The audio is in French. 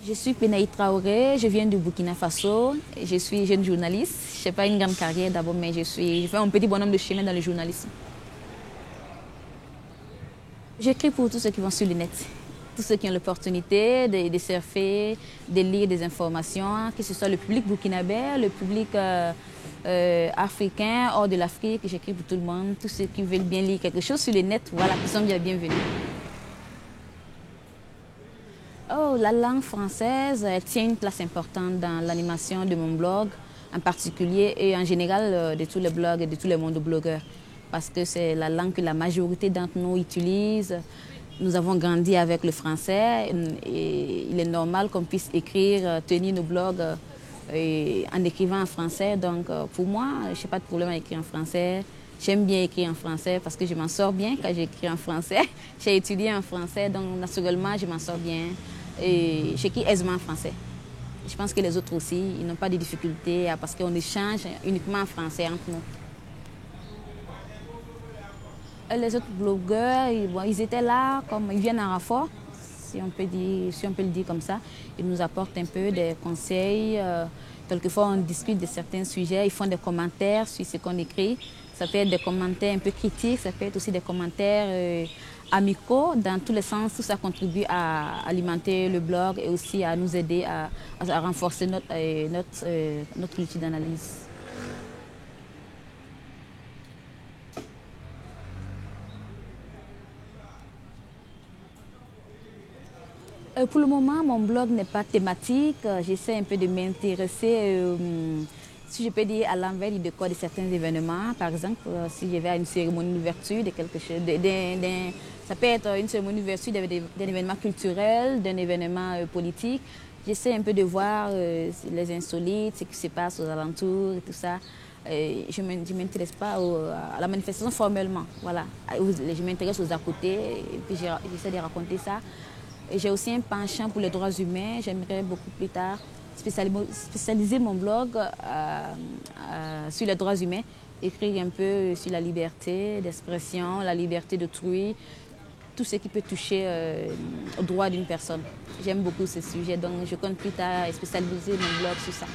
Je suis Penaï Traoré, je viens du Burkina Faso. Je suis jeune journaliste. Je n'ai pas une grande carrière d'abord, mais je fais un petit bonhomme de chemin dans le journalisme. J'écris pour tous ceux qui vont sur le net. Tous ceux qui ont l'opportunité de surfer, de lire des informations, que ce soit le public burkinabé, le public africain, hors de l'Afrique. J'écris pour tout le monde. Tous ceux qui veulent bien lire quelque chose sur le net, voilà, ils sont bien bienvenus. Oh, la langue française, elle tient une place importante dans l'animation de mon blog en particulier et en général de tous les blogs et de tous les mondes de blogueurs. Parce que c'est la langue que la majorité d'entre nous utilisent. Nous avons grandi avec le français et il est normal qu'on puisse écrire, tenir nos blogs en écrivant en français. Donc pour moi, je n'ai pas de problème à écrire en français. J'aime bien écrire en français parce que je m'en sors bien quand j'écris en français. J'ai étudié en français, donc naturellement, je m'en sors bien. Et j'écris aisément en français. Je pense que les autres aussi, ils n'ont pas de difficultés parce qu'on échange uniquement en français entre nous. Les autres blogueurs, ils étaient là, comme ils viennent en renfort, si on peut le dire comme ça. Ils nous apportent un peu des conseils. Quelquefois, on discute de certains sujets. Ils font des commentaires sur ce qu'on écrit. Ça peut être des commentaires un peu critiques, ça peut être aussi des commentaires amicaux. Dans tous les sens, tout ça contribue à alimenter le blog et aussi à nous aider à renforcer notre outil d'analyse. Pour le moment, mon blog n'est pas thématique. J'essaie un peu de m'intéresser, si je peux dire, à l'envers du décor de certains événements. Par exemple, si je vais à une cérémonie d'ouverture de quelque chose, ça peut être une cérémonie d'ouverture d'un événement culturel, d'un événement politique. J'essaie un peu de voir les insolites, ce qui se passe aux alentours et tout ça. Je ne m'intéresse pas à la manifestation formellement. Voilà. Je m'intéresse aux à côté et puis j'essaie de raconter ça. J'ai aussi un penchant pour les droits humains. J'aimerais beaucoup plus tard spécialiser mon blog sur les droits humains, écrire un peu sur la liberté d'expression, la liberté d'autrui, tout ce qui peut toucher aux droits d'une personne. J'aime beaucoup ce sujet, donc je compte plus tard spécialiser mon blog sur ça.